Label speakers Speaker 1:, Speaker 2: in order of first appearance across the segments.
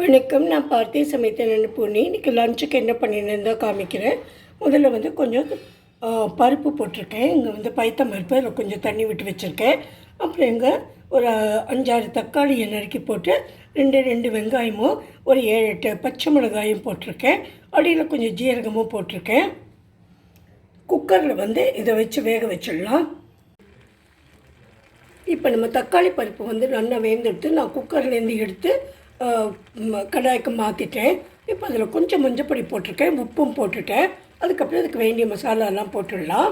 Speaker 1: வணக்கம். நான் பார்த்தே சமைத்தேன் பூர்ணி. இன்றைக்கி லஞ்சுக்கு என்ன பண்ணினேன்னு தான் காமிக்கிறேன். முதல்ல வந்து கொஞ்சம் பருப்பு போட்டிருக்கேன். இங்கே வந்து பைத்தம் பருப்பு, அதில் கொஞ்சம் தண்ணி விட்டு வச்சுருக்கேன். அப்புறம் இங்கே ஒரு 5-6 தக்காளியை நறுக்கி போட்டு 2 வெங்காயமும் ஒரு 7-8 பச்சை மிளகாயும் போட்டிருக்கேன். அடியில் கொஞ்சம் ஜீரகமும் போட்டிருக்கேன். குக்கரில் வந்து இதை வச்சு வேக வச்சிடலாம். இப்போ நம்ம தக்காளி பருப்பு வந்து நல்லா வேந்தெடுத்து நான் குக்கர்லேருந்து எடுத்து கடாய்க்கு மாற்றிட்டேன். இப்போ அதில் கொஞ்சம் மஞ்சப்பொடி போட்டிருக்கேன், உப்பும் போட்டுட்டேன். அதுக்கப்புறம் இதுக்கு வேண்டிய மசாலாலாம் போட்டுடலாம்.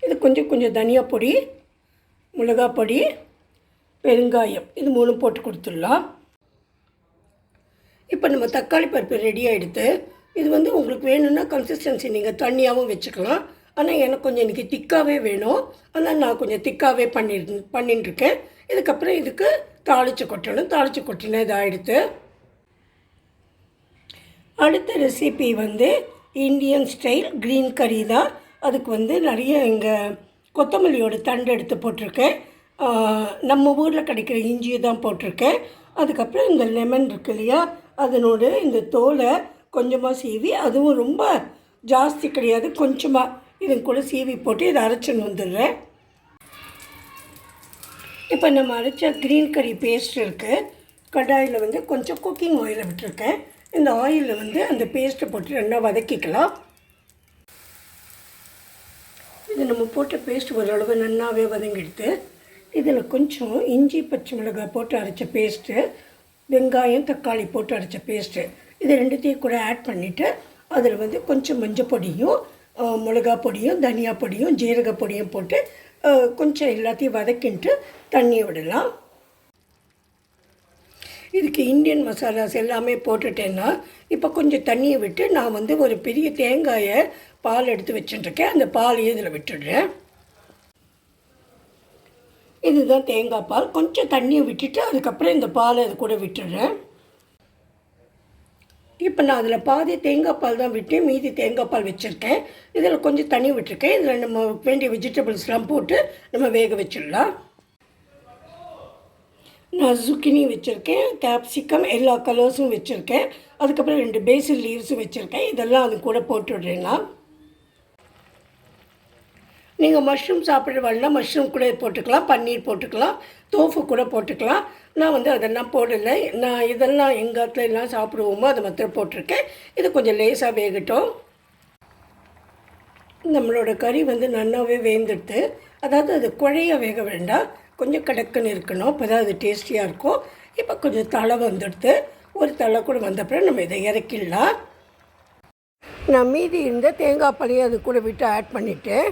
Speaker 1: இது கொஞ்சம் தனியா பொடி, மிளகா பொடி, பெருங்காயம், இது 3 போட்டு கொடுத்துடலாம். இப்போ நம்ம தக்காளி பருப்பு ரெடி ஆகிடுது. இது வந்து உங்களுக்கு வேணும்னா கன்சிஸ்டன்சி நீங்கள் தண்ணியாகவும் வச்சுக்கலாம். ஆனால் எனக்கு கொஞ்சம் இன்றைக்கி திக்காகவே வேணும். அதனால் நான் கொஞ்சம் திக்காகவே பண்ணிட்டுருக்கேன். இதுக்கப்புறம் இதுக்கு தாளித்து கொட்டினா இது ஆகிடுது. அடுத்த ரெசிபி வந்து இந்தியன் ஸ்டைல் க்ரீன் கறி தான். அதுக்கு வந்து நிறைய இங்கே கொத்தமல்லியோட தண்டு எடுத்து போட்டிருக்கேன். நம்ம ஊரில் கிடைக்கிற இஞ்சியை தான் போட்டிருக்கேன். அதுக்கப்புறம் இந்த லெமன் இருக்கு இல்லையா, அதனோட இந்த தோலை கொஞ்சமாக சீவி, அதுவும் ரொம்ப ஜாஸ்தி கிடையாது, கொஞ்சமாக இது கூட சீவி போட்டு இதை அரைச்சின்னு வந்துடுறேன். இப்போ நம்ம அரைச்ச க்ரீன் கறி பேஸ்ட் இருக்குது. கடாயில் வந்து கொஞ்சம் குக்கிங் ஆயிலை விட்டுருக்கேன். இந்த ஆயிலில் வந்து அந்த பேஸ்ட்டை போட்டு நல்லா வதக்கிக்கலாம். இது நம்ம போட்ட பேஸ்ட் ஓரளவு நல்லாவே வதங்கிடுது. இதில் கொஞ்சம் இஞ்சி பச்சை மிளகாய் போட்டு அரைச்ச பேஸ்ட்டு, வெங்காயம் தக்காளி போட்டு அரைச்ச பேஸ்ட்டு, இது ரெண்டுத்தையும் கூட ஆட் பண்ணிவிட்டு அதில் வந்து கொஞ்சம் மஞ்சள் பொடியும் மிளகா பொடியும் தனியா பொடியும் ஜீரக பொடியும் போட்டு கொஞ்சம் எல்லாத்தையும் வதக்கிட்டு தண்ணியை விடலாம். இதுக்கு இந்தியன் மசாலாஸ் எல்லாமே போட்டுட்டேன்னா இப்போ கொஞ்சம் தண்ணியை விட்டு நான் வந்து ஒரு பெரிய தேங்காயை பால் எடுத்து வச்சுட்டுருக்கேன். அந்த பாலையும் இதில் விட்டுடுறேன். இதுதான் தேங்காய் பால். கொஞ்சம் தண்ணியை விட்டுட்டு அதுக்கப்புறம் இந்த பாலை அது கூட விட்டுடுறேன். இப்போ நான் அதில் பாதி தேங்காய் பால் தான் விட்டு மீதி தேங்காய் பால் வச்சுருக்கேன். இதில் கொஞ்சம் தண்ணி விட்டுருக்கேன். இதில் நம்ம வேண்டிய வெஜிடபிள்ஸ்லாம் போட்டு நம்ம வேக வச்சிடலாம். நான் zucchini வச்சுருக்கேன், கேப்சிகம், எல்லா கலர்ஸும் வச்சுருக்கேன். அதுக்கப்புறம் 2 பேசில் லீவ்ஸும் வச்சுருக்கேன். இதெல்லாம் அது கூட போட்டுவிட்றேன்னா. நீங்கள் மஷ்ரூம் சாப்பிட்றவாள்னா மஷ்ரூம் கூட போட்டுக்கலாம், பன்னீர் போட்டுக்கலாம், தோஃபு கூட போட்டுக்கலாம். நான் வந்து அதெல்லாம் போடலை. நான் இதெல்லாம் எங்கள் இடத்துல எல்லாம் சாப்பிடுவோமோ அதை மாத்திரம் போட்டிருக்கேன். இது கொஞ்சம் லேசாக வேகட்டும். நம்மளோட கறி வந்து நல்லாவே வேந்துடுது. அதாவது அது குழைய வேக வேண்டாம், கொஞ்சம் கடக்குன்னு இருக்கணும். அப்போ தான் அது டேஸ்டியாக இருக்கும். இப்போ கொஞ்சம் தலை வந்துடுது. ஒரு தலை கூட வந்தப்பறம் நம்ம இதை இறக்கிடலாம். நான் மீதி இருந்த தேங்காய் பாலையும் அது கூட விட்டு ஆட் பண்ணிவிட்டேன்.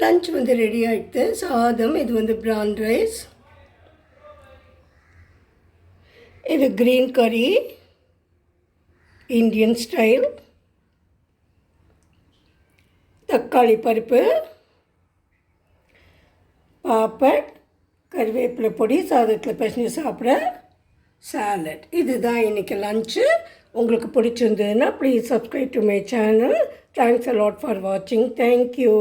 Speaker 1: லஞ்ச் வந்து ரெடி ஆகிடுது. சாதம், இது வந்து ப்ரான் ரைஸ், இது க்ரீன் கறி இந்தியன் ஸ்டைல், தக்காளி பருப்பு, பாப்பட், கருவேப்பிலை பொடி, சாதத்தில் பிசைஞ்சு சாப்பிட சாலட். இதுதான் இன்றைக்கி லஞ்சு. உங்களுக்கு பிடிச்சிருந்ததுன்னா please subscribe to my channel. Thanks a lot for வாட்சிங். தேங்க்யூ.